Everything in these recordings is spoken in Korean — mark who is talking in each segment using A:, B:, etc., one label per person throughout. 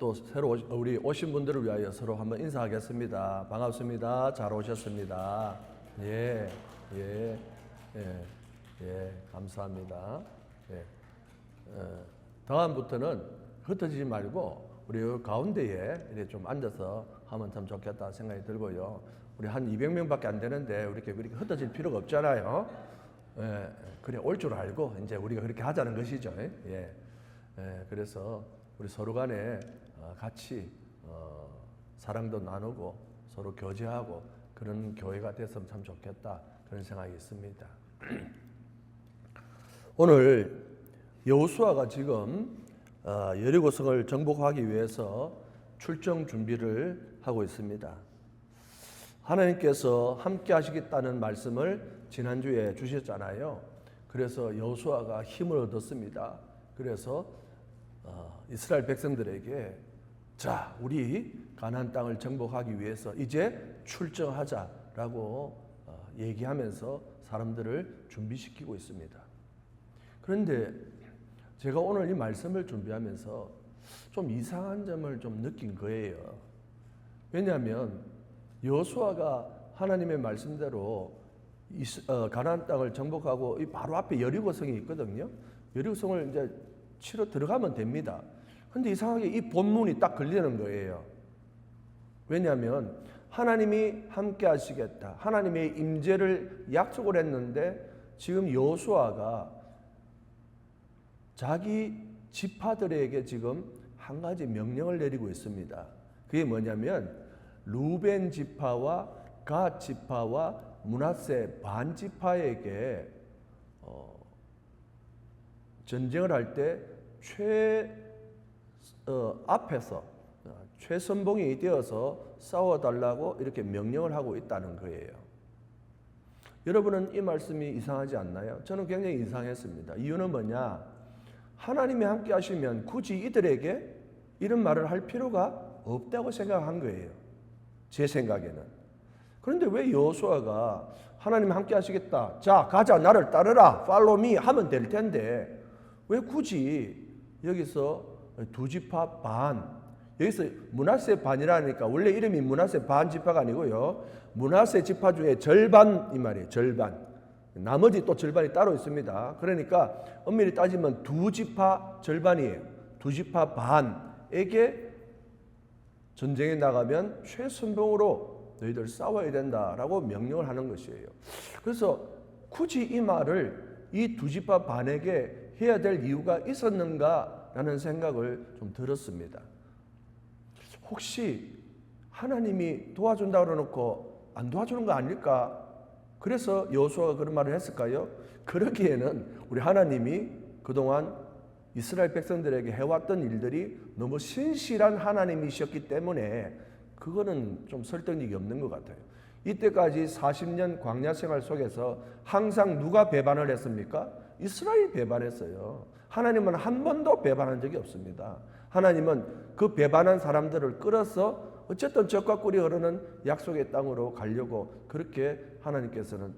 A: 또 새로 우리 오신 분들을 위하여 서로 한번 인사하겠습니다. 반갑습니다. 잘 오셨습니다. 예, 감사합니다. 예. 다음부터는 흩어지지 말고 우리 가운데에 이렇게 좀 앉아서 하면 참 좋겠다 생각이 들고요. 우리 한 200명밖에 안 되는데 그렇게 흩어질 필요가 없잖아요. 예, 그래 올 줄 알고 이제 우리가 그렇게 하자는 것이죠. 그래서 우리 서로 간에 같이 사랑도 나누고 서로 교제하고 그런 교회가 됐으면 참 좋겠다 그런 생각이 있습니다. 오늘 여호수아가 지금 여리고성을 정복하기 위해서 출정 준비를 하고 있습니다. 하나님께서 함께 하시겠다는 말씀을 지난주에 주셨잖아요. 그래서 여호수아가 힘을 얻었습니다. 그래서 이스라엘 백성들에게 자, 우리 가나안 땅을 정복하기 위해서 이제 출정하자라고 얘기하면서 사람들을 준비시키고 있습니다. 그런데 제가 오늘 이 말씀을 준비하면서 좀 이상한 점을 좀 느낀 거예요. 왜냐하면 여호수아가 하나님의 말씀대로 가나안 땅을 정복하고 바로 앞에 여리고성이 있거든요. 여리고성을 이제 치러 들어가면 됩니다. 그런데 이상하게 이 본문이 딱 걸리는 거예요. 왜냐하면 하나님이 함께 하시겠다. 하나님의 임재를 약속을 했는데 지금 여호수아가 자기 지파들에게 지금 한 가지 명령을 내리고 있습니다. 그게 뭐냐면 루벤 지파와 갓 지파와 므낫세 반 지파에게 전쟁을 할 때 앞에서 최선봉이 되어서 싸워달라고 이렇게 명령을 하고 있다는 거예요. 여러분은 이 말씀이 이상하지 않나요? 저는 굉장히 이상했습니다. 이유는 뭐냐? 하나님이 함께 하시면 굳이 이들에게 이런 말을 할 필요가 없다고 생각한 거예요. 제 생각에는. 그런데 왜 여호수아가 하나님 함께 하시겠다. 자, 가자. 나를 따르라. Follow me 하면 될 텐데 왜 굳이 여기서 두 지파 반, 여기서 므낫세 반이라니까 원래 이름이 므낫세 반 지파가 아니고요. 므낫세 지파 중에 절반 이 말이에요. 절반. 나머지 또 절반이 따로 있습니다. 그러니까 엄밀히 따지면 두 지파 절반이에요. 두 지파 반에게 전쟁에 나가면 최선봉으로 너희들 싸워야 된다라고 명령을 하는 것이에요. 그래서 굳이 이 말을 이 두 지파 반에게 해야 될 이유가 있었는가라는 생각을 좀 들었습니다. 혹시 하나님이 도와준다고 그러놓고 안 도와주는 거 아닐까? 그래서 여호수아가 그런 말을 했을까요? 그러기에는 우리 하나님이 그동안 이스라엘 백성들에게 해왔던 일들이 너무 신실한 하나님이셨기 때문에 그거는 좀 설득력이 없는 것 같아요. 이때까지 40년 광야 생활 속에서 항상 누가 배반을 했습니까? 이스라엘이 배반했어요. 하나님은 한 번도 배반한 적이 없습니다. 하나님은 그 배반한 사람들을 끌어서 어쨌든 적과 꿀이 흐르는 약속의 땅으로 가려고 그렇게 하나님께서는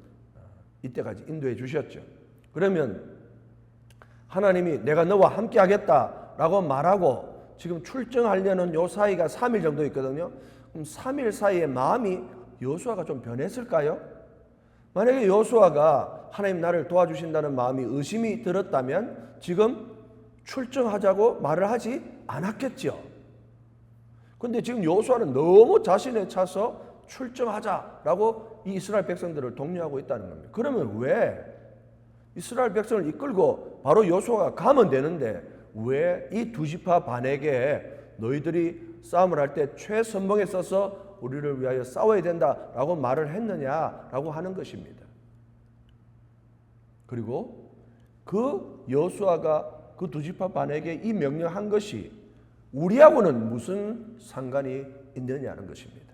A: 이때까지 인도해 주셨죠. 그러면 하나님이 내가 너와 함께 하겠다라고 말하고 지금 출정하려는 요 사이가 3일 정도 있거든요. 그럼 3일 사이에 마음이 여호수아가 좀 변했을까요? 만약에 여호수아가 하나님 나를 도와주신다는 마음이 의심이 들었다면 지금 출정하자고 말을 하지 않았겠죠. 그런데 지금 여호수아는 너무 자신에 차서 출정하자라고 이 이스라엘 백성들을 독려하고 있다는 겁니다. 그러면 왜 이스라엘 백성을 이끌고 바로 여호수아가 가면 되는데 왜 이 두 지파 반에게 너희들이 싸움을 할 때 최선봉에 서서 우리를 위하여 싸워야 된다라고 말을 했느냐라고 하는 것입니다. 그리고 그 여호수아가 그 두 지파 반에게 이 명령한 것이 우리하고는 무슨 상관이 있느냐는 것입니다.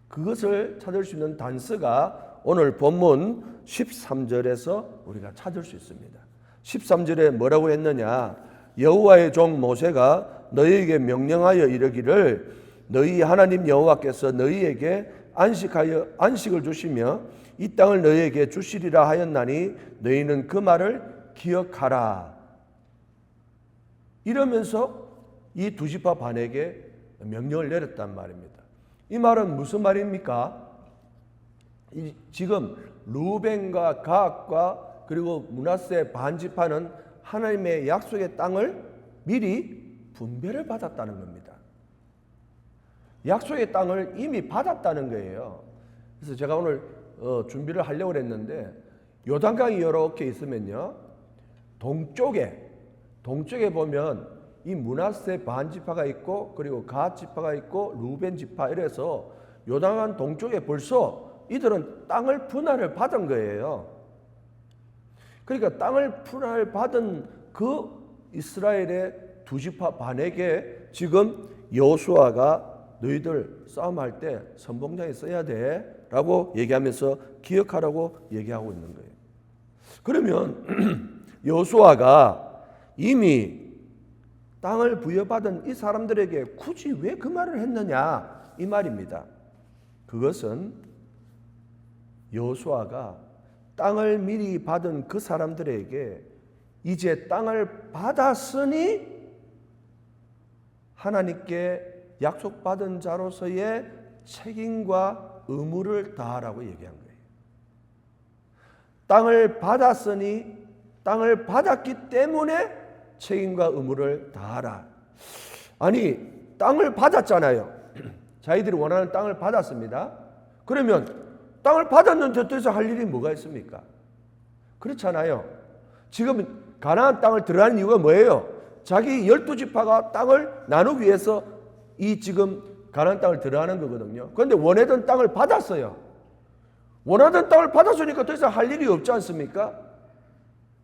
A: 그것을 찾을 수 있는 단서가 오늘 본문 13절에서 우리가 찾을 수 있습니다. 13절에 뭐라고 했느냐? 여호와의 종 모세가 너희에게 명령하여 이르기를 너희 하나님 여호와께서 너희에게 안식을 주시며 이 땅을 너희에게 주시리라 하였나니 너희는 그 말을 기억하라. 이러면서 이 두 지파 반에게 명령을 내렸단 말입니다. 이 말은 무슨 말입니까? 지금 루벤과 갓과 그리고 므낫세 반 지파는 하나님의 약속의 땅을 미리 분배를 받았다는 겁니다. 약속의 땅을 이미 받았다는 거예요. 그래서 제가 오늘 준비를 하려고 했는데 요단강이 이렇게 있으면요, 동쪽에 보면 이 므낫세 반 지파가 있고 그리고 갓 지파가 있고 루벤 지파, 이래서 요단강 동쪽에 벌써 이들은 땅을 분할을 받은 거예요. 그러니까 땅을 분할 받은 그 이스라엘의 두 지파 반에게 지금 여호수아가 너희들 싸움할 때 선봉장에 써야 돼 라고 얘기하면서 기억하라고 얘기하고 있는 거예요. 그러면 여호수아가 이미 땅을 부여받은 이 사람들에게 굳이 왜 그 말을 했느냐, 이 말입니다. 그것은 여호수아가 땅을 미리 받은 그 사람들에게 이제 땅을 받았으니 하나님께 약속받은 자로서의 책임과 의무를 다하라고 얘기한 거예요. 땅을 받았으니, 땅을 받았기 때문에 책임과 의무를 다하라. 아니, 땅을 받았잖아요. 자기들이 원하는 땅을 받았습니다. 그러면 땅을 받았는데 더 이상 할 일이 뭐가 있습니까? 그렇잖아요. 지금 가나안 땅을 들어가는 이유가 뭐예요? 자기 12지파가 땅을 나누기 위해서 이 지금 가나안 땅을 들어가는 거거든요. 그런데 원하던 땅을 받았어요. 원하던 땅을 받았으니까 더 이상 할 일이 없지 않습니까?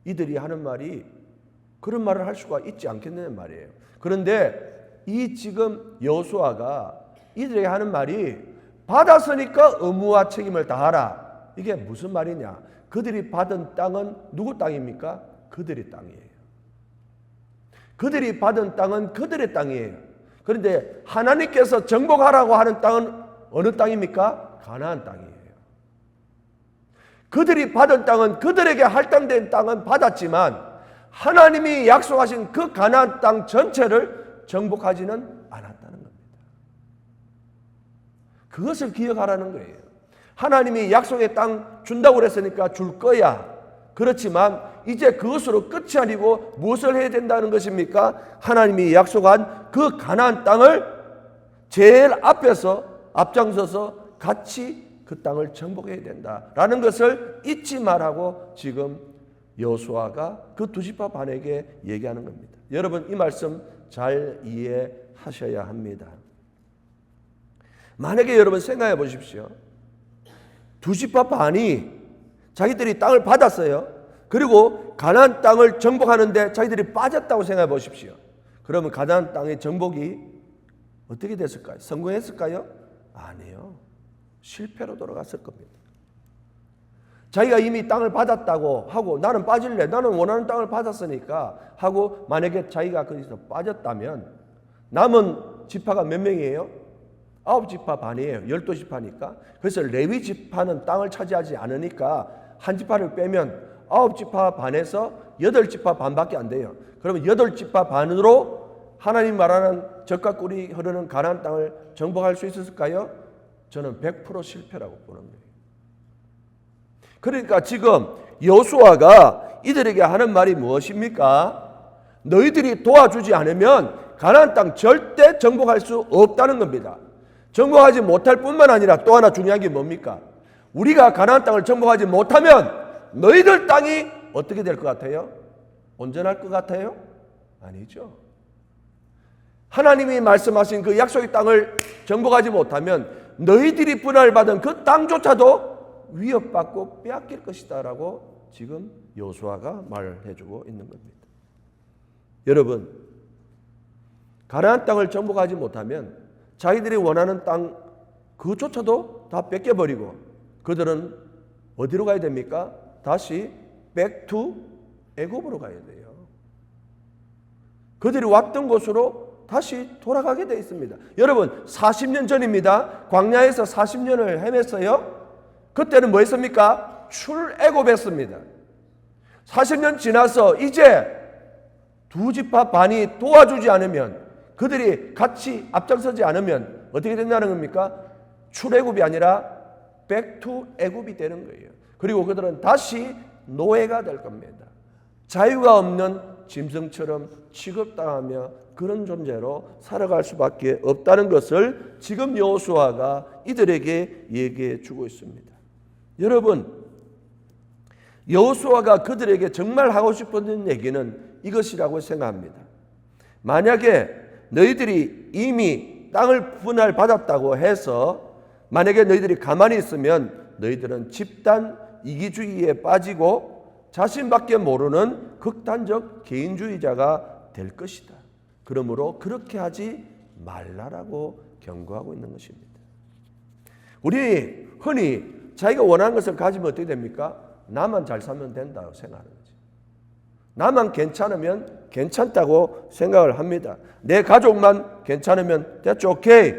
A: 이들이 하는 말이 그런 말을 할 수가 있지 않겠느냐 말이에요. 그런데 이 지금 여호수아가 이들에게 하는 말이 받았으니까 의무와 책임을 다하라. 이게 무슨 말이냐? 그들이 받은 땅은 누구 땅입니까? 그들의 땅이에요. 그들이 받은 땅은 그들의 땅이에요. 그런데 하나님께서 정복하라고 하는 땅은 어느 땅입니까? 가나안 땅이에요. 그들이 받은 땅은 그들에게 할당된 땅은 받았지만 하나님이 약속하신 그 가나안 땅 전체를 정복하지는 않았다는 겁니다. 그것을 기억하라는 거예요. 하나님이 약속의 땅 준다고 그랬으니까 줄 거야. 그렇지만 이제 그것으로 끝이 아니고 무엇을 해야 된다는 것입니까? 하나님이 약속한 그 가나안 땅을 제일 앞장서서 같이 그 땅을 정복해야 된다라는 것을 잊지 말라고 지금 여호수아가 그 두 지파 반에게 얘기하는 겁니다. 여러분, 이 말씀 잘 이해하셔야 합니다. 만약에 여러분 생각해 보십시오. 두 지파 반이 자기들이 땅을 받았어요. 그리고 가나안 땅을 정복하는데 자기들이 빠졌다고 생각해 보십시오. 그러면 가나안 땅의 정복이 어떻게 됐을까요? 성공했을까요? 아니요. 실패로 돌아갔을 겁니다. 자기가 이미 땅을 받았다고 하고 나는 빠질래, 나는 원하는 땅을 받았으니까 하고 만약에 자기가 거기서 빠졌다면 남은 지파가 몇 명이에요? 9지파 반이에요. 12지파니까. 그래서 레위 지파는 땅을 차지하지 않으니까 한 지파를 빼면 9지파 반에서 8지파 반밖에 안 돼요. 그러면 8지파 반으로 하나님 말하는 젖과 꿀이 흐르는 가나안 땅을 정복할 수 있었을까요? 저는 100% 실패라고 보는 거예요. 그러니까 지금 여호수아가 이들에게 하는 말이 무엇입니까? 너희들이 도와주지 않으면 가나안 땅 절대 정복할 수 없다는 겁니다. 정복하지 못할 뿐만 아니라 또 하나 중요한 게 뭡니까? 우리가 가나안 땅을 정복하지 못하면 너희들 땅이 어떻게 될 것 같아요? 온전할 것 같아요? 아니죠. 하나님이 말씀하신 그 약속의 땅을 정복하지 못하면 너희들이 분할받은 그 땅조차도 위협받고 빼앗길 것이다 라고 지금 여호수아가 말을 해주고 있는 겁니다. 여러분, 가나안 땅을 정복하지 못하면 자기들이 원하는 땅 그조차도 다 뺏겨버리고 그들은 어디로 가야 됩니까? 다시 back to 애굽으로 가야 돼요. 그들이 왔던 곳으로 다시 돌아가게 되어 있습니다. 여러분, 40년 전입니다. 광야에서 40년을 헤맸어요. 그때는 뭐 했습니까? 출애굽했습니다. 40년 지나서 이제 두 지파 반이 도와주지 않으면 그들이 같이 앞장서지 않으면 어떻게 된다는 겁니까? 출애굽이 아니라 백투 애굽이 되는 거예요. 그리고 그들은 다시 노예가 될 겁니다. 자유가 없는 짐승처럼 취급당하며 그런 존재로 살아갈 수밖에 없다는 것을 지금 여호수아가 이들에게 얘기해 주고 있습니다. 여러분, 여호수아가 그들에게 정말 하고 싶었던 얘기는 이것이라고 생각합니다. 만약에 너희들이 이미 땅을 분할받았다고 해서 만약에 너희들이 가만히 있으면 너희들은 집단 이기주의에 빠지고 자신밖에 모르는 극단적 개인주의자가 될 것이다. 그러므로 그렇게 하지 말라라고 경고하고 있는 것입니다. 우리 흔히 자기가 원하는 것을 가지면 어떻게 됩니까? 나만 잘 살면 된다고 생각하는 거지. 나만 괜찮으면 괜찮다고 생각을 합니다. 내 가족만 괜찮으면 됐죠. 오케이.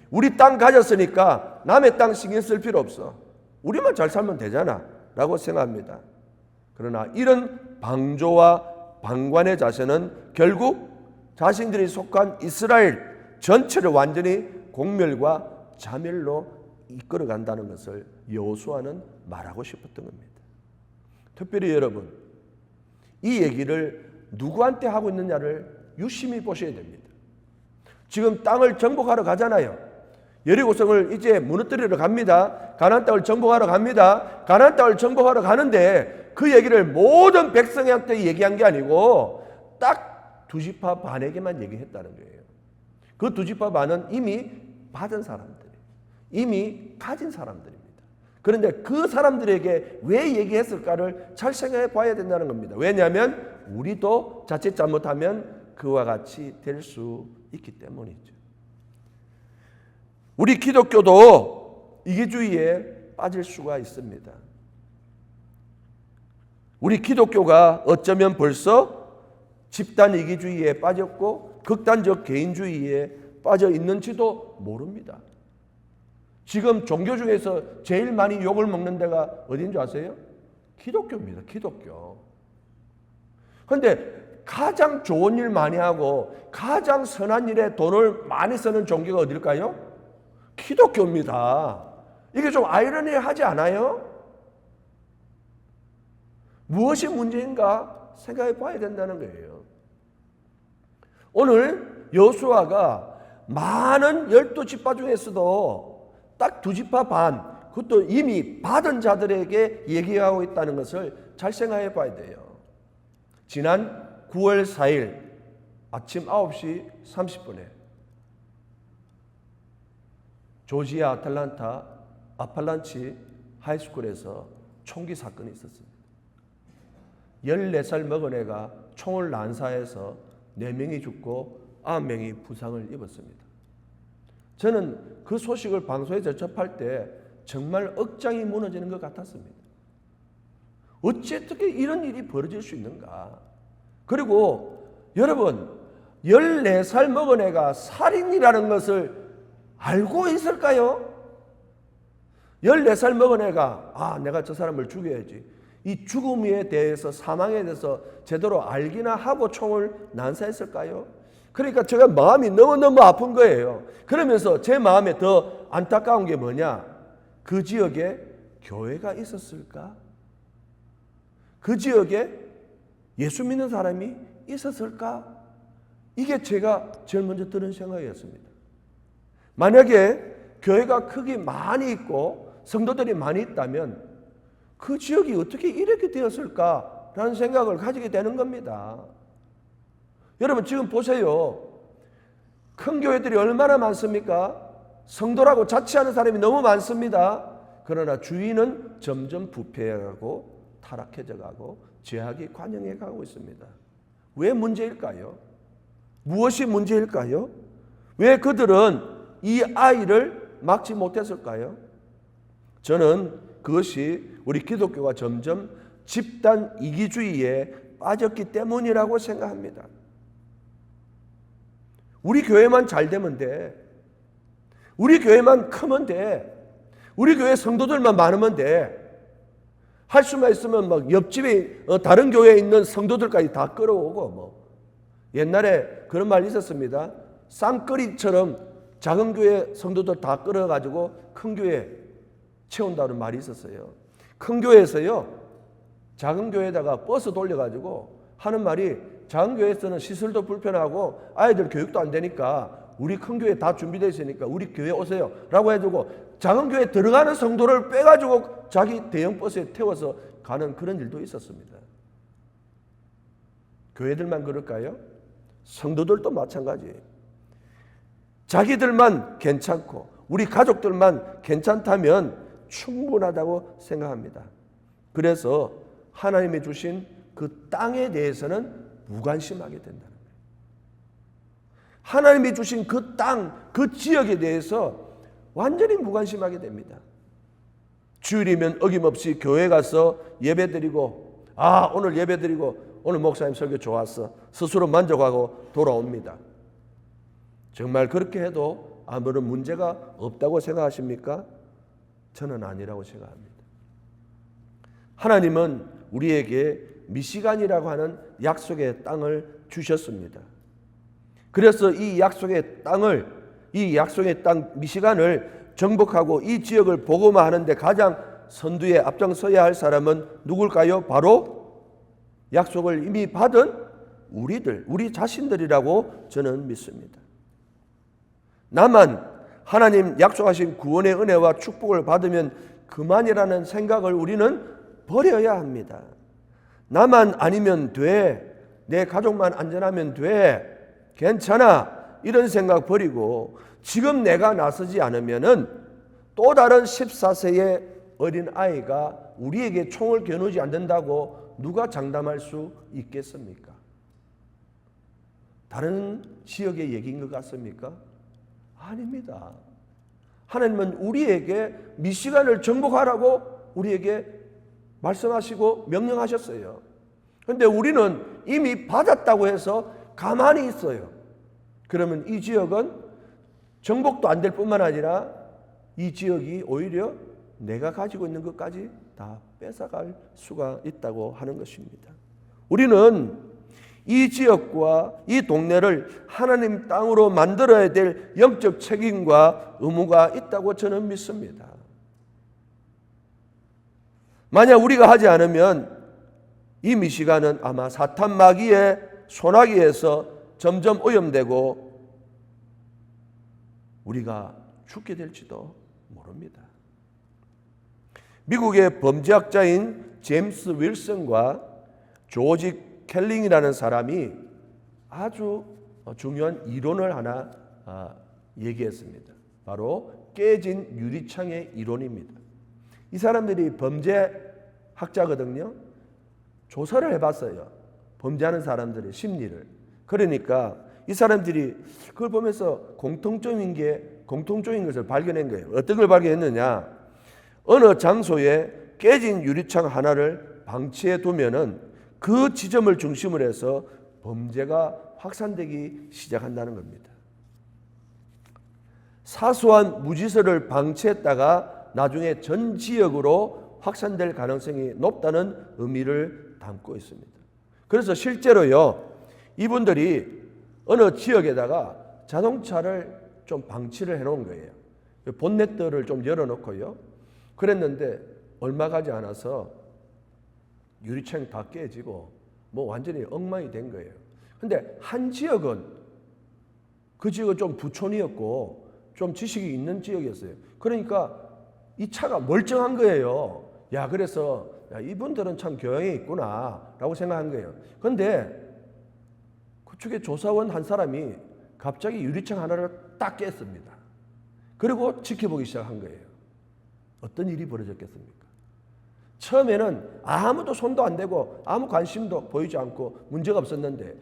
A: 우리 땅 가졌으니까 남의 땅 신경 쓸 필요 없어. 우리만 잘 살면 되잖아 라고 생각합니다. 그러나 이런 방조와 방관의 자세는 결국 자신들이 속한 이스라엘 전체를 완전히 공멸과 자멸로 이끌어간다는 것을 여호수아는 말하고 싶었던 겁니다. 특별히 여러분, 이 얘기를 누구한테 하고 있느냐를 유심히 보셔야 됩니다. 지금 땅을 정복하러 가잖아요. 여리고성을 이제 무너뜨리러 갑니다. 가나안 땅을 정복하러 갑니다. 가나안 땅을 정복하러 가는데 그 얘기를 모든 백성한테 얘기한 게 아니고 딱 두 지파 반에게만 얘기했다는 거예요. 그 두 지파 반은 이미 받은 사람들, 이미 가진 사람들입니다. 그런데 그 사람들에게 왜 얘기했을까를 잘 생각해 봐야 된다는 겁니다. 왜냐하면 우리도 자칫 잘못하면 그와 같이 될 수 있기 때문이죠. 우리 기독교도 이기주의에 빠질 수가 있습니다. 우리 기독교가 어쩌면 벌써 집단 이기주의에 빠졌고 극단적 개인주의에 빠져 있는지도 모릅니다. 지금 종교 중에서 제일 많이 욕을 먹는 데가 어딘 줄 아세요? 기독교입니다. 기독교. 그런데 가장 좋은 일 많이 하고 가장 선한 일에 돈을 많이 쓰는 종교가 어딜까요? 기독교입니다. 이게 좀 아이러니하지 않아요? 무엇이 문제인가 생각해 봐야 된다는 거예요. 오늘 여호수아가 많은 12지파 중에서도 딱 두 지파 반, 그것도 이미 받은 자들에게 얘기하고 있다는 것을 잘 생각해 봐야 돼요. 지난 9월 4일 아침 9시 30분에 조지아 아틀란타 아팔란치 하이스쿨에서 총기 사건이 있었습니다. 14살 먹은 애가 총을 난사해서 4명이 죽고 9명이 부상을 입었습니다. 저는 그 소식을 방송에서 접할 때 정말 억장이 무너지는 것 같았습니다. 어떻게 이런 일이 벌어질 수 있는가? 그리고 여러분, 14살 먹은 애가 살인이라는 것을 알고 있을까요? 14살 먹은 애가 내가 저 사람을 죽여야지. 이 죽음에 대해서, 사망에 대해서 제대로 알기나 하고 총을 난사했을까요? 그러니까 제가 마음이 너무너무 아픈 거예요. 그러면서 제 마음에 더 안타까운 게 뭐냐? 그 지역에 교회가 있었을까? 그 지역에 예수 믿는 사람이 있었을까? 이게 제가 제일 먼저 드는 생각이었습니다. 만약에 교회가 크게 많이 있고 성도들이 많이 있다면 그 지역이 어떻게 이렇게 되었을까라는 생각을 가지게 되는 겁니다. 여러분 지금 보세요. 큰 교회들이 얼마나 많습니까? 성도라고 자취하는 사람이 너무 많습니다. 그러나 주위는 점점 부패해가고 타락해져가고 죄악이 관영해가고 있습니다. 왜 문제일까요? 무엇이 문제일까요? 왜 그들은 이 아이를 막지 못했을까요? 저는 그것이 우리 기독교가 점점 집단 이기주의에 빠졌기 때문이라고 생각합니다. 우리 교회만 잘 되면 돼. 우리 교회만 크면 돼. 우리 교회 성도들만 많으면 돼. 할 수만 있으면 막 옆집에 다른 교회에 있는 성도들까지 다 끌어오고 옛날에 그런 말이 있었습니다. 쌍끌이처럼 작은 교회 성도들 다 끌어가지고 큰 교회 채운다는 말이 있었어요. 큰 교회에서요, 작은 교회에다가 버스 돌려가지고 하는 말이, 작은 교회에서는 시설도 불편하고 아이들 교육도 안 되니까 우리 큰 교회 다 준비되어 있으니까 우리 교회 오세요 라고 해주고, 작은 교회 들어가는 성도를 빼가지고 자기 대형 버스에 태워서 가는 그런 일도 있었습니다. 교회들만 그럴까요? 성도들도 마찬가지예요. 자기들만 괜찮고 우리 가족들만 괜찮다면 충분하다고 생각합니다. 그래서 하나님이 주신 그 땅에 대해서는 무관심하게 된다는 거예요. 하나님이 주신 그 땅, 그 지역에 대해서 완전히 무관심하게 됩니다. 주일이면 어김없이 교회 가서 예배드리고, 오늘 예배드리고 오늘 목사님 설교 좋았어, 스스로 만족하고 돌아옵니다. 정말 그렇게 해도 아무런 문제가 없다고 생각하십니까? 저는 아니라고 생각합니다. 하나님은 우리에게 미시간이라고 하는 약속의 땅을 주셨습니다. 그래서 이 약속의 땅 미시간을 정복하고 이 지역을 복음화하는데 가장 선두에 앞장서야 할 사람은 누굴까요? 바로 약속을 이미 받은 우리 자신들이라고 저는 믿습니다. 나만 하나님 약속하신 구원의 은혜와 축복을 받으면 그만이라는 생각을 우리는 버려야 합니다. 나만 아니면 돼, 내 가족만 안전하면 돼, 괜찮아, 이런 생각 버리고 지금 내가 나서지 않으면은 또 다른 14세의 어린 아이가 우리에게 총을 겨누지 않는다고 누가 장담할 수 있겠습니까? 다른 지역의 얘기인 것 같습니까? 아닙니다. 하나님은 우리에게 미시간을 정복하라고 우리에게 말씀하시고 명령하셨어요. 그런데 우리는 이미 받았다고 해서 가만히 있어요. 그러면 이 지역은 정복도 안 될 뿐만 아니라 이 지역이 오히려 내가 가지고 있는 것까지 다 뺏어갈 수가 있다고 하는 것입니다. 우리는 이 지역과 이 동네를 하나님 땅으로 만들어야 될 영적 책임과 의무가 있다고 저는 믿습니다. 만약 우리가 하지 않으면 이 미시간은 아마 사탄 마귀의 소나기에서 점점 오염되고 우리가 죽게 될지도 모릅니다. 미국의 범죄학자인 제임스 윌슨과 조지 켈링이라는 사람이 아주 중요한 이론을 하나 얘기했습니다. 바로 깨진 유리창의 이론입니다. 이 사람들이 범죄학자거든요. 조사를 해봤어요. 범죄하는 사람들의 심리를. 그러니까 이 사람들이 그걸 보면서 공통적인 것을 발견한 거예요. 어떤 걸 발견했느냐? 어느 장소에 깨진 유리창 하나를 방치해 두면은 그 지점을 중심으로 해서 범죄가 확산되기 시작한다는 겁니다. 사소한 무지서를 방치했다가 나중에 전 지역으로 확산될 가능성이 높다는 의미를 담고 있습니다. 그래서 실제로요, 이분들이 어느 지역에다가 자동차를 좀 방치를 해놓은 거예요. 본넷들을 좀 열어놓고요. 그랬는데 얼마 가지 않아서 유리창이 다 깨지고 완전히 엉망이 된 거예요. 근데 한 지역은 그 지역은 좀 부촌이었고 좀 지식이 있는 지역이었어요. 그러니까 이 차가 멀쩡한 거예요. 그래서 이분들은 참 교양이 있구나 라고 생각한 거예요. 그런데 그쪽에 조사원 한 사람이 갑자기 유리창 하나를 딱 깼습니다. 그리고 지켜보기 시작한 거예요. 어떤 일이 벌어졌겠습니까? 처음에는 아무도 손도 안 대고 아무 관심도 보이지 않고 문제가 없었는데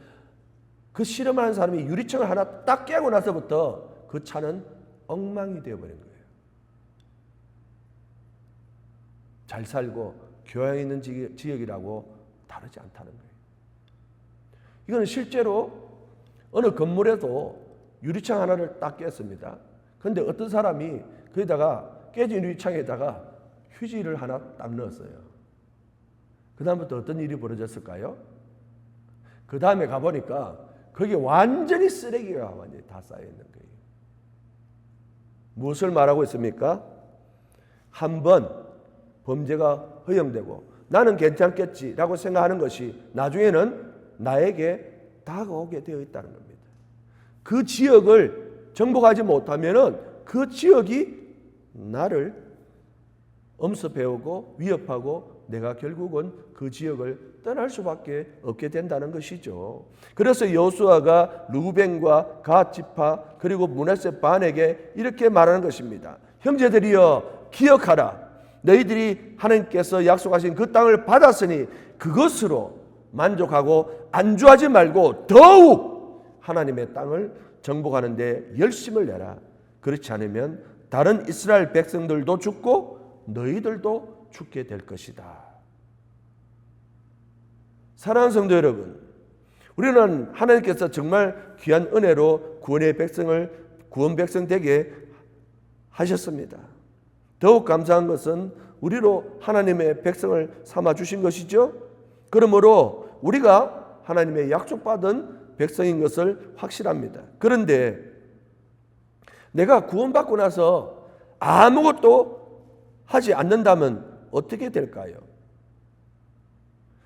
A: 그 실험하는 사람이 유리창을 하나 딱 깨고 나서부터 그 차는 엉망이 되어버린 거예요. 잘 살고 교양 있는 지역이라고 다르지 않다는 거예요. 이거는 실제로 어느 건물에도 유리창 하나를 딱 깼습니다. 그런데 어떤 사람이 거기다가 깨진 유리창에다가 휴지를 하나 딱 넣었어요. 그 다음부터 어떤 일이 벌어졌을까요? 그 다음에 가보니까 거기에 완전히 쓰레기가 완전히 다 쌓여 있는 거예요. 무엇을 말하고 있습니까? 한번 범죄가 허용되고 나는 괜찮겠지라고 생각하는 것이 나중에는 나에게 다가오게 되어 있다는 겁니다. 그 지역을 정복하지 못하면은 그 지역이 나를 엄습해오고 위협하고 내가 결국은 그 지역을 떠날 수밖에 없게 된다는 것이죠. 그래서 여호수아가 루벤과 갓 지파 그리고 므낫세 반에게 이렇게 말하는 것입니다. 형제들이여 기억하라. 너희들이 하나님께서 약속하신 그 땅을 받았으니 그것으로 만족하고 안주하지 말고 더욱 하나님의 땅을 정복하는 데 열심을 내라. 그렇지 않으면 다른 이스라엘 백성들도 죽고 너희들도 죽게 될 것이다. 사랑하는 성도 여러분, 우리는 하나님께서 정말 귀한 은혜로 구원의 백성을 구원 백성 되게 하셨습니다. 더욱 감사한 것은 우리로 하나님의 백성을 삼아 주신 것이죠. 그러므로 우리가 하나님의 약속받은 백성인 것을 확실합니다. 그런데 내가 구원받고 나서 아무것도 하지 않는다면 어떻게 될까요?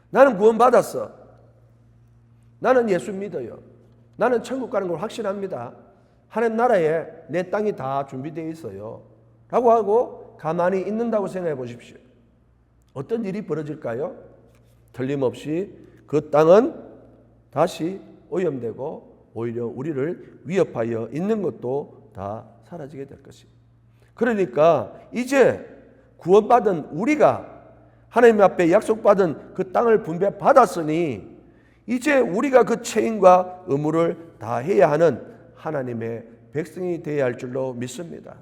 A: 나는 구원받았어. 나는 예수 믿어요. 나는 천국 가는 걸 확신합니다. 하나님 나라에 내 땅이 다 준비되어 있어요. 라고 하고 가만히 있는다고 생각해 보십시오. 어떤 일이 벌어질까요? 틀림없이 그 땅은 다시 오염되고 오히려 우리를 위협하여 있는 것도 다 사라지게 될 것입니다. 그러니까 이제 구원받은 우리가 하나님 앞에 약속받은 그 땅을 분배받았으니 이제 우리가 그 책임과 의무를 다 해야 하는 하나님의 백성이 되어야 할 줄로 믿습니다.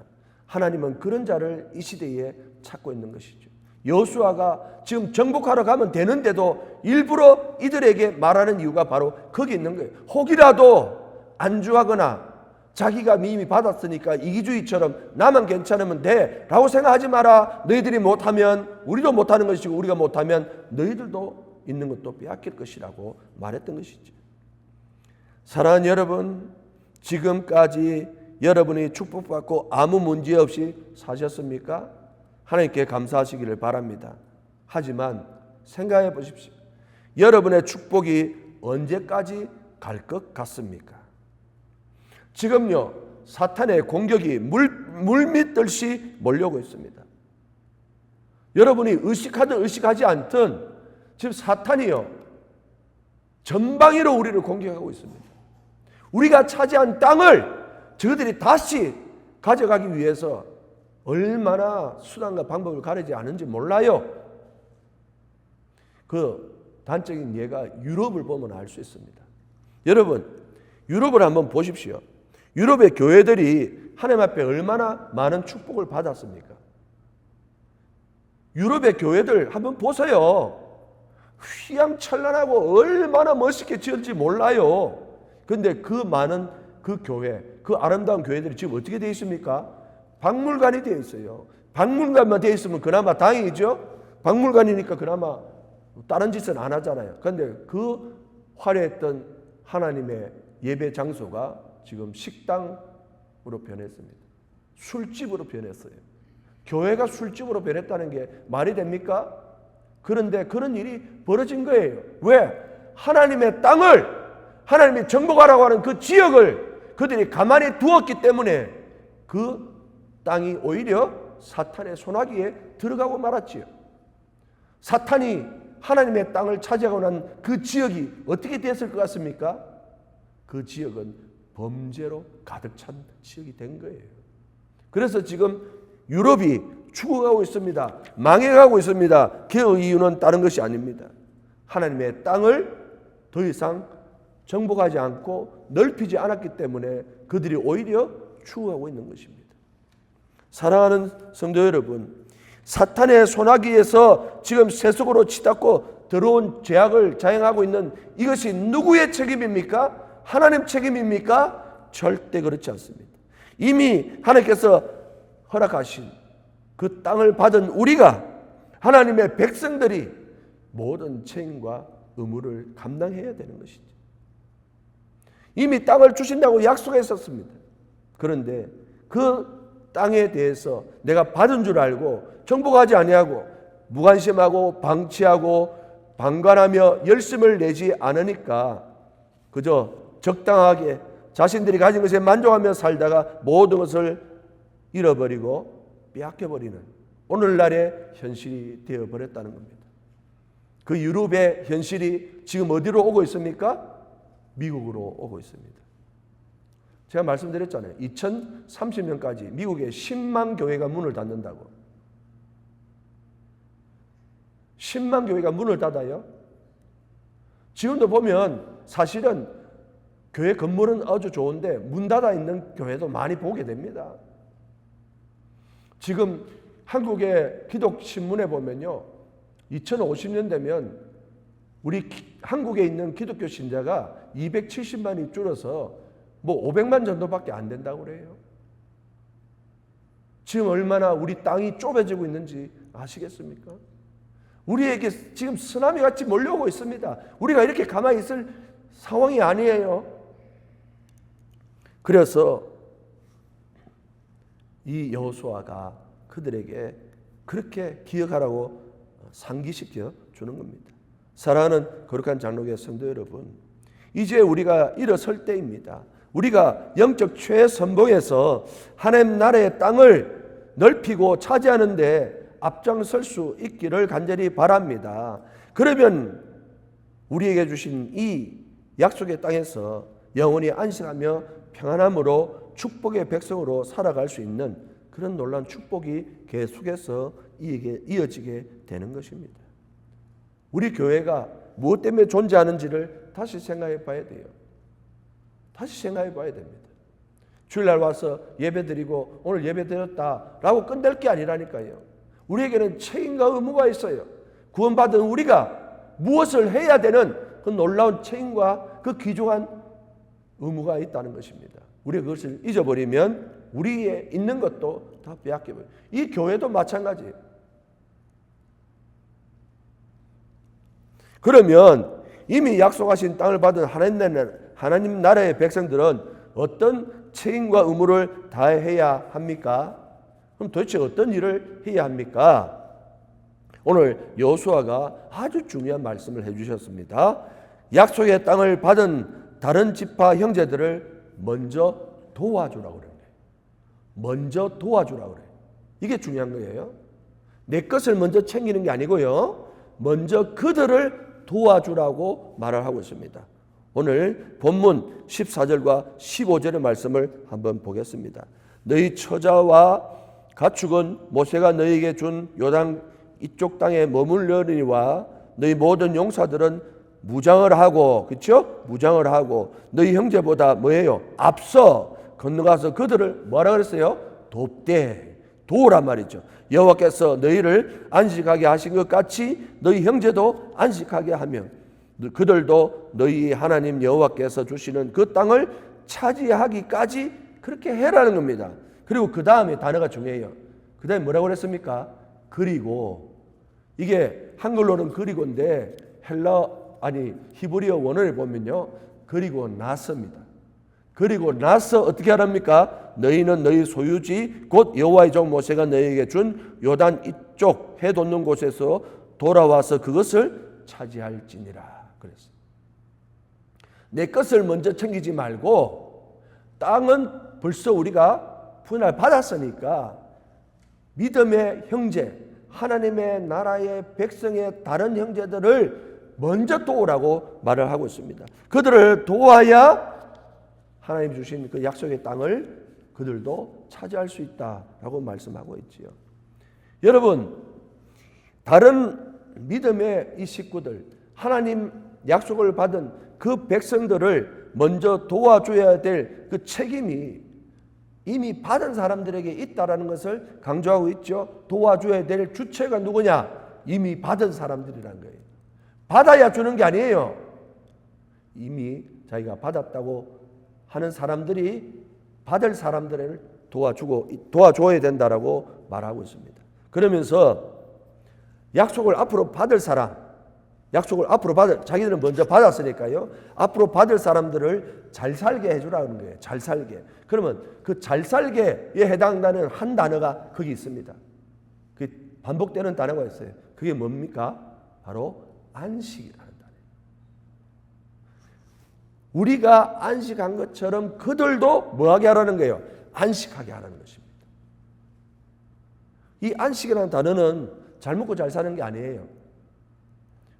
A: 하나님은 그런 자를 이 시대에 찾고 있는 것이죠. 여호수아가 지금 정복하러 가면 되는데도 일부러 이들에게 말하는 이유가 바로 거기 있는 거예요. 혹이라도 안주하거나 자기가 이미 받았으니까 이기주의처럼 나만 괜찮으면 돼 라고 생각하지 마라. 너희들이 못하면 우리도 못하는 것이고 우리가 못하면 너희들도 있는 것도 빼앗길 것이라고 말했던 것이죠. 사랑하는 여러분, 지금까지 여러분이 축복받고 아무 문제 없이 사셨습니까? 하나님께 감사하시기를 바랍니다. 하지만 생각해 보십시오. 여러분의 축복이 언제까지 갈 것 같습니까? 지금요, 사탄의 공격이 물밀듯이 몰려오고 있습니다. 여러분이 의식하든 의식하지 않든 지금 사탄이요, 전방위로 우리를 공격하고 있습니다. 우리가 차지한 땅을 저들이 다시 가져가기 위해서 얼마나 수단과 방법을 가리지 않은지 몰라요. 그 단적인 예가 유럽을 보면 알 수 있습니다. 여러분, 유럽을 한번 보십시오. 유럽의 교회들이 하나님 앞에 얼마나 많은 축복을 받았습니까? 유럽의 교회들 한번 보세요. 휘황찬란하고 얼마나 멋있게 지었지 몰라요. 그런데 그 많은 그 교회, 그 아름다운 교회들이 지금 어떻게 되어 있습니까? 박물관이 되어 있어요. 박물관만 되어 있으면 그나마 다행이죠. 박물관이니까 그나마 다른 짓은 안 하잖아요. 그런데 그 화려했던 하나님의 예배 장소가 지금 식당으로 변했습니다. 술집으로 변했어요. 교회가 술집으로 변했다는 게 말이 됩니까? 그런데 그런 일이 벌어진 거예요. 왜? 하나님의 땅을, 하나님이 정복하라고 하는 그 지역을 그들이 가만히 두었기 때문에 그 땅이 오히려 사탄의 손아귀에 들어가고 말았지요. 사탄이 하나님의 땅을 차지하고 난 그 지역이 어떻게 됐을 것 같습니까? 그 지역은 범죄로 가득 찬 지역이 된 거예요. 그래서 지금 유럽이 죽어가고 있습니다. 망해가고 있습니다. 그 이유는 다른 것이 아닙니다. 하나님의 땅을 더 이상 정복하지 않고 넓히지 않았기 때문에 그들이 오히려 죽어가고 있는 것입니다. 사랑하는 성도 여러분, 사탄의 손아귀에서 지금 세속으로 치닫고 들어온 죄악을 자행하고 있는 이것이 누구의 책임입니까? 하나님 책임입니까? 절대 그렇지 않습니다. 이미 하나님께서 허락하신 그 땅을 받은 우리가, 하나님의 백성들이 모든 책임과 의무를 감당해야 되는 것이죠. 이미 땅을 주신다고 약속했었습니다. 그런데 그 땅에 대해서 내가 받은 줄 알고 정복하지 아니하고 무관심하고 방치하고 방관하며 열심을 내지 않으니까 그저 적당하게 자신들이 가진 것에 만족하며 살다가 모든 것을 잃어버리고 빼앗겨버리는 오늘날의 현실이 되어버렸다는 겁니다. 그 유럽의 현실이 지금 어디로 오고 있습니까? 미국으로 오고 있습니다. 제가 말씀드렸잖아요. 2030년까지 미국에 10만 교회가 문을 닫는다고. 10만 교회가 문을 닫아요. 지금도 보면 사실은 교회 건물은 아주 좋은데 문 닫아 있는 교회도 많이 보게 됩니다. 지금 한국의 기독신문에 보면요, 2050년 되면 우리 한국에 있는 기독교 신자가 270만이 줄어서 뭐 500만 정도밖에 안 된다고 그래요. 지금 얼마나 우리 땅이 좁아지고 있는지 아시겠습니까? 우리에게 지금 쓰나미 같이 몰려오고 있습니다. 우리가 이렇게 가만히 있을 상황이 아니에요. 그래서 이 여호수아가 그들에게 그렇게 기억하라고 상기시켜 주는 겁니다. 사랑하는 거룩한 장로교회 성도 여러분, 이제 우리가 일어설 때입니다. 우리가 영적 최선봉에서 하나님 나라의 땅을 넓히고 차지하는 데 앞장설 수 있기를 간절히 바랍니다. 그러면 우리에게 주신 이 약속의 땅에서 영원히 안식하며 평안함으로 축복의 백성으로 살아갈 수 있는 그런 놀라운 축복이 계속해서 이어지게 되는 것입니다. 우리 교회가 무엇 때문에 존재하는지를 다시 생각해 봐야 돼요. 다시 생각해 봐야 됩니다. 주일날 와서 예배드리고 오늘 예배드렸다라고 끝낼 게 아니라니까요. 우리에게는 책임과 의무가 있어요. 구원받은 우리가 무엇을 해야 되는 그 놀라운 책임과 그 귀중한 의무가 있다는 것입니다. 우리가 그것을 잊어버리면 우리에 있는 것도 다 빼앗겨버려요. 이 교회도 마찬가지예요. 그러면 이미 약속하신 땅을 받은 하나님 나라의 백성들은 어떤 책임과 의무를 다해야 합니까? 그럼 도대체 어떤 일을 해야 합니까? 오늘 여호수아가 아주 중요한 말씀을 해주셨습니다. 약속의 땅을 받은 다른 지파 형제들을 먼저 도와주라고 그래요. 먼저 도와주라고 그래요. 이게 중요한 거예요. 내 것을 먼저 챙기는 게 아니고요. 먼저 그들을 도와주라고 말을 하고 있습니다. 오늘 본문 14절과 15절의 말씀을 한번 보겠습니다. 너희 처자와 가축은 모세가 너희에게 준 요단 이쪽 땅에 머물려니와 너희 모든 용사들은 무장을 하고, 그렇죠? 무장을 하고 너희 형제보다 뭐예요? 앞서 건너가서 그들을 뭐라 그랬어요? 돕되, 도우란 말이죠. 여호와께서 너희를 안식하게 하신 것 같이 너희 형제도 안식하게 하며 그들도 너희 하나님 여호와께서 주시는 그 땅을 차지하기까지 그렇게 해라는 겁니다. 그리고 그 다음에 단어가 중요해요. 그 다음에 뭐라고 그랬습니까? 그리고. 이게 한글로는 그리고인데 히브리어 원어를 보면요, 그리고 나서입니다. 그리고 나서 어떻게 하랍니까? 너희는 너희 소유지 곧 여호와의 종 모세가 너희에게 준 요단 이쪽 해 돋는 곳에서 돌아와서 그것을 차지할지니라 그랬어요. 내 것을 먼저 챙기지 말고 땅은 벌써 우리가 분할 받았으니까 믿음의 형제, 하나님의 나라의 백성의 다른 형제들을 먼저 도우라고 말을 하고 있습니다. 그들을 도와야 하나님 주신 그 약속의 땅을 그들도 차지할 수 있다라고 말씀하고 있지요. 여러분, 다른 믿음의 이 식구들, 하나님 약속을 받은 그 백성들을 먼저 도와줘야 될 그 책임이 이미 받은 사람들에게 있다라는 것을 강조하고 있죠. 도와줘야 될 주체가 누구냐? 이미 받은 사람들이란 거예요. 받아야 주는 게 아니에요. 이미 자기가 받았다고 하는 사람들이 받을 사람들을 도와줘야 된다라고 말하고 있습니다. 그러면서 약속을 앞으로 받을 사람, 약속을 앞으로 자기들은 먼저 받았으니까요. 앞으로 받을 사람들을 잘 살게 해주라는 거예요. 잘 살게. 그러면 그 잘 살게에 해당되는 한 단어가 거기 있습니다. 그 반복되는 단어가 있어요. 그게 뭡니까? 바로 안식이라는 단어예요. 우리가 안식한 것처럼 그들도 뭐하게 하라는 거예요? 안식하게 하라는 것입니다. 이 안식이라는 단어는 잘 먹고 잘 사는 게 아니에요.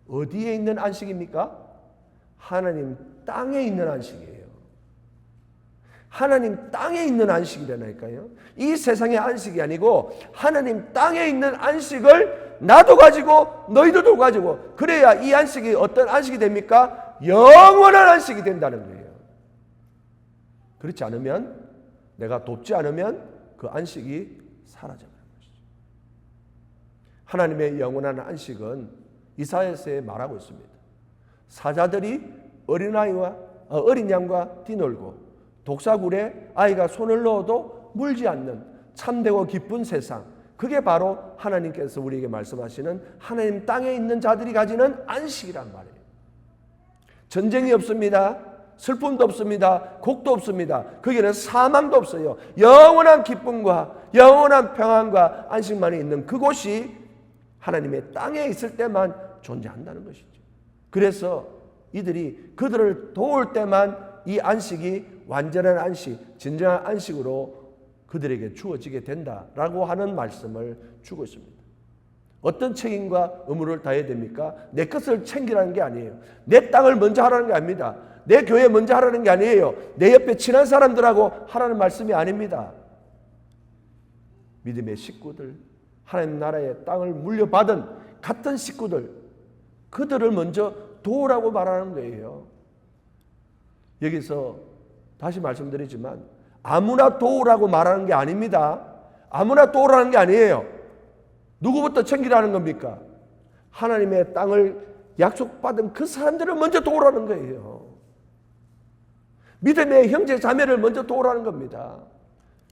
A: 어디에 있는 안식입니까? 하나님 땅에 있는 안식이에요. 하나님 땅에 있는 안식이라니까요. 이 세상의 안식이 아니고 하나님 땅에 있는 안식을 나도 가지고 너희들도 가지고, 그래야 이 안식이 어떤 안식이 됩니까? 영원한 안식이 된다는 거예요. 그렇지 않으면, 내가 돕지 않으면 그 안식이 사라져버리는 것이죠. 하나님의 영원한 안식은 이사야서에 말하고 있습니다. 사자들이 어린 양과 뛰놀고 독사굴에 아이가 손을 넣어도 물지 않는 참되고 기쁜 세상, 그게 바로 하나님께서 우리에게 말씀하시는 하나님 땅에 있는 자들이 가지는 안식이란 말이에요. 전쟁이 없습니다. 슬픔도 없습니다. 곡도 없습니다. 거기는 사망도 없어요. 영원한 기쁨과 영원한 평안과 안식만이 있는 그곳이 하나님의 땅에 있을 때만 존재한다는 것이죠. 그래서 이들이 그들을 도울 때만 이 안식이 완전한 안식, 진정한 안식으로 그들에게 주어지게 된다라고 하는 말씀을 주고 있습니다. 어떤 책임과 의무를 다해야 됩니까? 내 것을 챙기라는 게 아니에요. 내 땅을 먼저 하라는 게 아닙니다. 내 교회 먼저 하라는 게 아니에요. 내 옆에 친한 사람들하고 하라는 말씀이 아닙니다. 믿음의 식구들, 하나님 나라의 땅을 물려받은 같은 식구들, 그들을 먼저 도우라고 말하는 거예요. 여기서 다시 말씀드리지만 아무나 도우라고 말하는 게 아닙니다. 아무나 도우라는 게 아니에요. 누구부터 챙기라는 겁니까? 하나님의 땅을 약속받은 그 사람들을 먼저 도우라는 거예요. 믿음의 형제 자매를 먼저 도우라는 겁니다.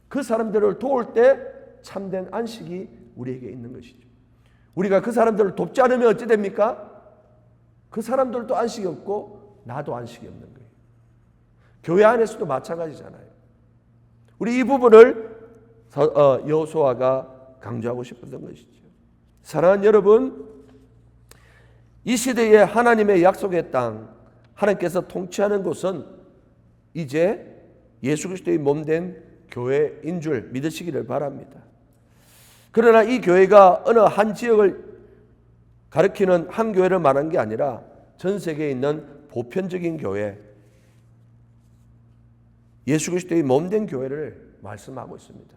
A: 그 사람들을 도울 때 참된 안식이 우리에게 있는 것이죠. 우리가 그 사람들을 돕지 않으면 어찌 됩니까? 그 사람들도 안식이 없고 나도 안식이 없는 거예요. 교회 안에서도 마찬가지잖아요. 우리 이 부분을 여호수아가 강조하고 싶었던 것이죠. 사랑하는 여러분, 이 시대에 하나님의 약속의 땅, 하나님께서 통치하는 곳은 이제 예수 그리스도의 몸된 교회인 줄 믿으시기를 바랍니다. 그러나 이 교회가 어느 한 지역을 가리키는 한 교회를 말한 게 아니라 전 세계에 있는 보편적인 교회, 예수 그리스도의 몸된 교회를 말씀하고 있습니다.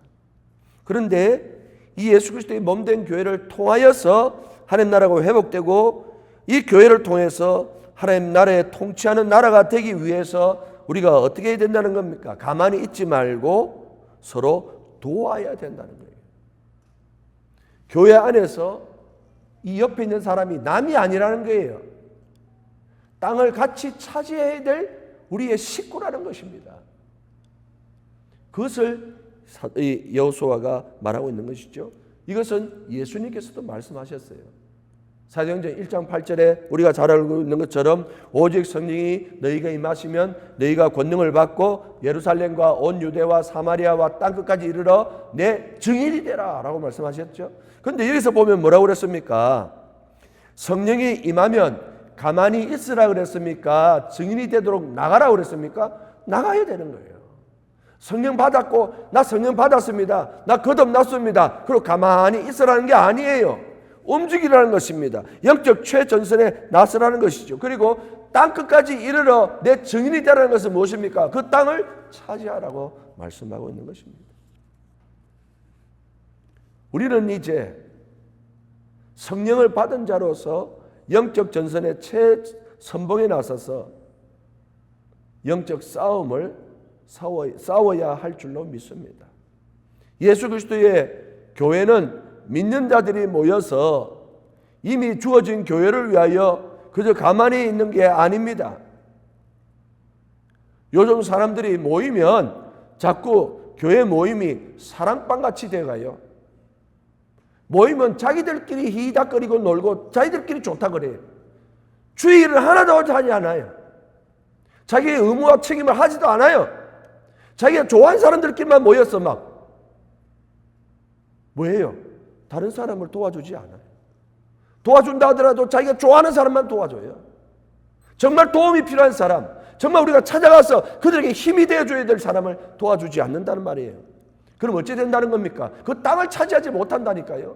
A: 그런데 이 예수 그리스도의 몸된 교회를 통하여서 하나님 나라가 회복되고 이 교회를 통해서 하나님 나라에 통치하는 나라가 되기 위해서 우리가 어떻게 해야 된다는 겁니까? 가만히 있지 말고 서로 도와야 된다는 거예요. 교회 안에서 이 옆에 있는 사람이 남이 아니라는 거예요. 땅을 같이 차지해야 될 우리의 식구라는 것입니다. 그것을 여호수아가 말하고 있는 것이죠. 이것은 예수님께서도 말씀하셨어요. 사도행전 1장 8절에 우리가 잘 알고 있는 것처럼 오직 성령이 너희가 임하시면 너희가 권능을 받고 예루살렘과 온 유대와 사마리아와 땅끝까지 이르러 내 증인이 되라 라고 말씀하셨죠. 그런데 여기서 보면 뭐라고 그랬습니까? 성령이 임하면 가만히 있으라 그랬습니까? 증인이 되도록 나가라 그랬습니까? 나가야 되는 거예요. 성령 받았고 나 성령 받았습니다. 나 거듭났습니다. 그리고 가만히 있으라는 게 아니에요. 움직이라는 것입니다. 영적 최전선에 나서라는 것이죠. 그리고 땅끝까지 이르러 내 증인이 되라는 것은 무엇입니까? 그 땅을 차지하라고 말씀하고 있는 것입니다. 우리는 이제 성령을 받은 자로서 영적 전선의 최선봉에 나서서 영적 싸움을 싸워야 할 줄로 믿습니다. 예수 그리스도의 교회는 믿는 자들이 모여서 이미 주어진 교회를 위하여 그저 가만히 있는 게 아닙니다. 요즘 사람들이 모이면 자꾸 교회 모임이 사랑방같이 돼가요. 모이면 자기들끼리 히히닥거리고 놀고 자기들끼리 좋다 그래요. 주의 일을 하나도 하지 않아요. 자기의 의무와 책임을 하지도 않아요. 자기가 좋아하는 사람들끼리만 모여서 막 뭐예요? 다른 사람을 도와주지 않아요. 도와준다 하더라도 자기가 좋아하는 사람만 도와줘요. 정말 도움이 필요한 사람, 정말 우리가 찾아가서 그들에게 힘이 되어줘야 될 사람을 도와주지 않는다는 말이에요. 그럼 어찌 된다는 겁니까? 그 땅을 차지하지 못한다니까요.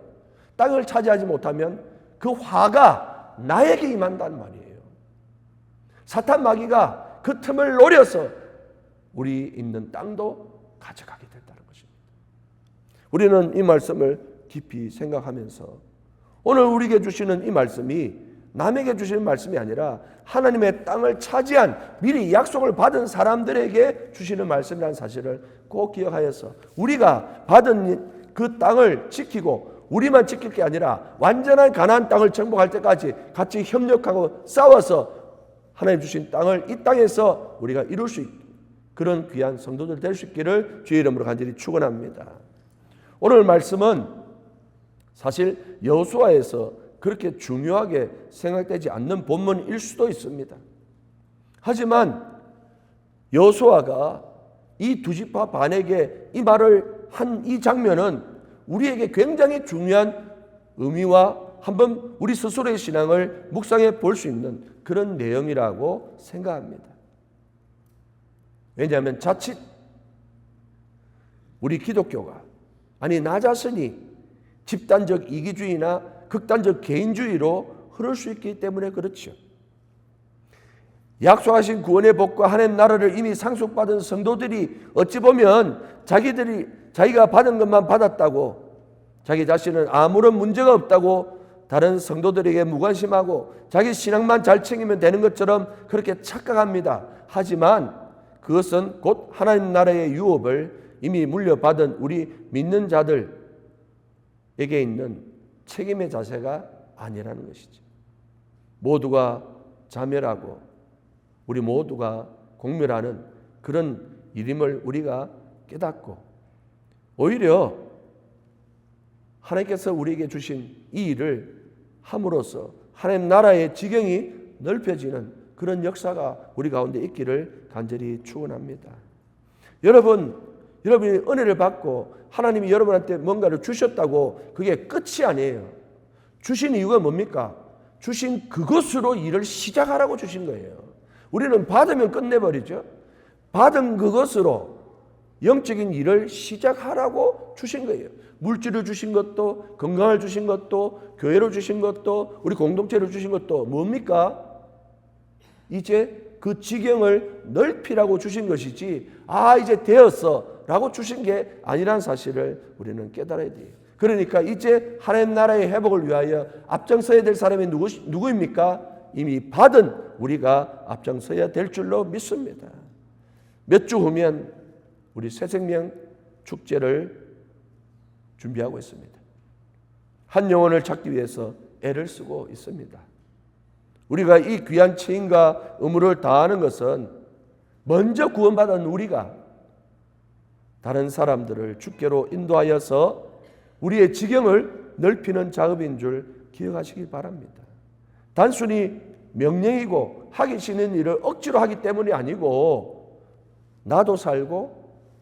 A: 땅을 차지하지 못하면 그 화가 나에게 임한다는 말이에요. 사탄 마귀가 그 틈을 노려서 우리 있는 땅도 가져가게 된다는 것입니다. 우리는 이 말씀을 깊이 생각하면서 오늘 우리에게 주시는 이 말씀이 남에게 주시는 말씀이 아니라 하나님의 땅을 차지한 미리 약속을 받은 사람들에게 주시는 말씀이라는 사실을 꼭 기억하여서 우리가 받은 그 땅을 지키고 우리만 지킬 게 아니라 완전한 가나안 땅을 정복할 때까지 같이 협력하고 싸워서 하나님 주신 땅을 이 땅에서 우리가 이룰 수 있는 그런 귀한 성도들 될 수 있기를 주의 이름으로 간절히 축원합니다. 오늘 말씀은 사실 여호수아에서 그렇게 중요하게 생각되지 않는 본문일 수도 있습니다. 하지만 여호수아가 이 두 지파 반에게 이 말을 한 이 장면은 우리에게 굉장히 중요한 의미와 한번 우리 스스로의 신앙을 묵상해 볼 수 있는 그런 내용이라고 생각합니다. 왜냐하면 자칫 우리 기독교가 아니 나 자신이 집단적 이기주의나 극단적 개인주의로 흐를 수 있기 때문에 그렇죠. 약속하신 구원의 복과 하나님 나라를 이미 상속받은 성도들이 어찌 보면 자기가 받은 것만 받았다고 자기 자신은 아무런 문제가 없다고 다른 성도들에게 무관심하고 자기 신앙만 잘 챙기면 되는 것처럼 그렇게 착각합니다. 하지만 그것은 곧 하나님 나라의 유업을 이미 물려받은 우리 믿는 자들에게 있는 책임의 자세가 아니라는 것이죠. 모두가 자멸하고 우리 모두가 공멸하는 그런 일임을 우리가 깨닫고 오히려 하나님께서 우리에게 주신 이 일을 함으로써 하나님 나라의 지경이 넓혀지는 그런 역사가 우리 가운데 있기를 간절히 축원합니다. 여러분이 은혜를 받고 하나님이 여러분한테 뭔가를 주셨다고 그게 끝이 아니에요. 주신 이유가 뭡니까? 주신 그것으로 일을 시작하라고 주신 거예요. 우리는 받으면 끝내버리죠. 받은 그것으로 영적인 일을 시작하라고 주신 거예요. 물질을 주신 것도, 건강을 주신 것도, 교회를 주신 것도, 우리 공동체를 주신 것도 뭡니까? 이제 그 지경을 넓히라고 주신 것이지 이제 되었어 라고 주신 게 아니란 사실을 우리는 깨달아야 돼요. 그러니까 이제 하나님 나라의 회복을 위하여 앞장서야 될 사람이 누구입니까? 이미 받은 우리가 앞장서야 될 줄로 믿습니다. 몇 주 후면 우리 새생명 축제를 준비하고 있습니다. 한 영혼을 찾기 위해서 애를 쓰고 있습니다. 우리가 이 귀한 책임과 의무를 다하는 것은 먼저 구원받은 우리가 다른 사람들을 주께로 인도하여서 우리의 지경을 넓히는 작업인 줄 기억하시기 바랍니다. 단순히 명령이고 하기 싫은 일을 억지로 하기 때문이 아니고 나도 살고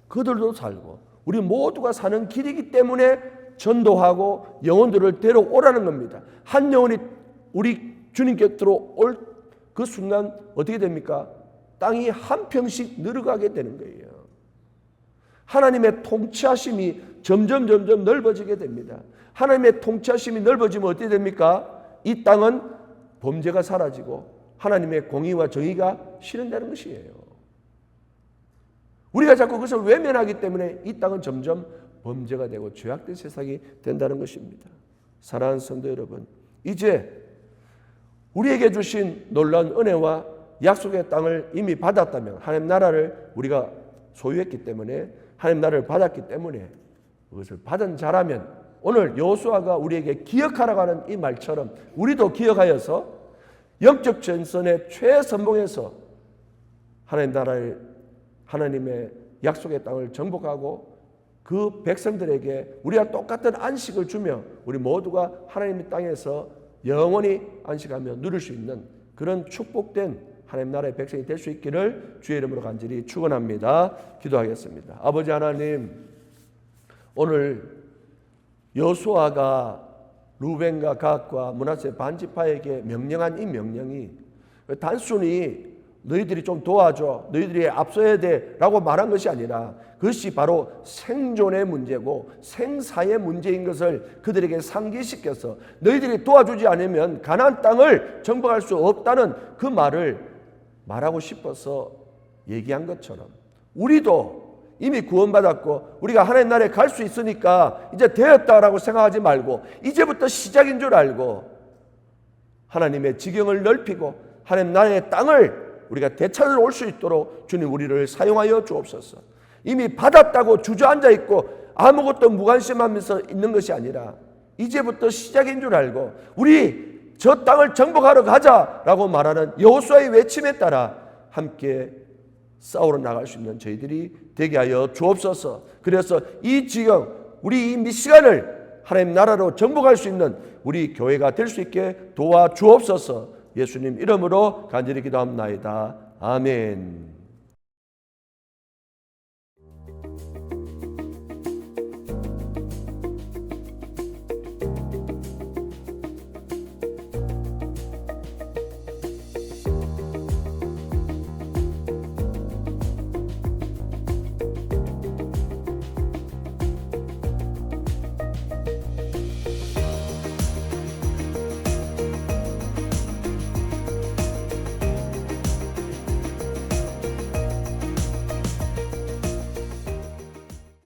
A: 그들도 살고 우리 모두가 사는 길이기 때문에 전도하고 영혼들을 데려오라는 겁니다. 한 영혼이 우리 주님 곁으로 올 그 순간 어떻게 됩니까? 땅이 한 평씩 늘어가게 되는 거예요. 하나님의 통치하심이 점점 넓어지게 됩니다. 하나님의 통치하심이 넓어지면 어떻게 됩니까? 이 땅은 범죄가 사라지고 하나님의 공의와 정의가 실현되는 것이에요. 우리가 자꾸 그것을 외면하기 때문에 이 땅은 점점 범죄가 되고 죄악된 세상이 된다는 것입니다. 사랑하는 성도 여러분, 이제 우리에게 주신 놀라운 은혜와 약속의 땅을 이미 받았다면 하나님 나라를 우리가 소유했기 때문에 하나님 나라를 받았기 때문에 그것을 받은 자라면 오늘 여호수아가 우리에게 기억하라고 하는 이 말처럼 우리도 기억하여서 영적 전선의 최선봉에서 하나님 나라의 하나님의 약속의 땅을 정복하고 그 백성들에게 우리가 똑같은 안식을 주며 우리 모두가 하나님의 땅에서 영원히 안식하며 누릴 수 있는 그런 축복된 하나님 나라의 백성이 될 수 있기를 주의 이름으로 간절히 축원합니다. 기도하겠습니다. 아버지 하나님, 오늘 여호수아가 루벤과 갓과 므낫세 반지파에게 명령한 이 명령이 단순히 너희들이 좀 도와줘, 너희들이 앞서야 돼 라고 말한 것이 아니라 그것이 바로 생존의 문제고 생사의 문제인 것을 그들에게 상기시켜서 너희들이 도와주지 않으면 가나안 땅을 정복할 수 없다는 그 말을 말하고 싶어서 얘기한 것처럼 우리도 이미 구원받았고 우리가 하나님 나라에 갈 수 있으니까 이제 되었다라고 생각하지 말고 이제부터 시작인 줄 알고 하나님의 지경을 넓히고 하나님 나라의 땅을 우리가 되찾아 올 수 있도록 주님 우리를 사용하여 주옵소서. 이미 받았다고 주저앉아 있고 아무것도 무관심하면서 있는 것이 아니라 이제부터 시작인 줄 알고 우리 저 땅을 정복하러 가자라고 말하는 여호수아의 외침에 따라 함께 싸우러 나갈 수 있는 저희들이 되게 하여 주옵소서. 그래서 이 지경 우리 이 미시간을 하나님 나라로 정복할 수 있는 우리 교회가 될 수 있게 도와주옵소서. 예수님 이름으로 간절히 기도합나이다. 아멘.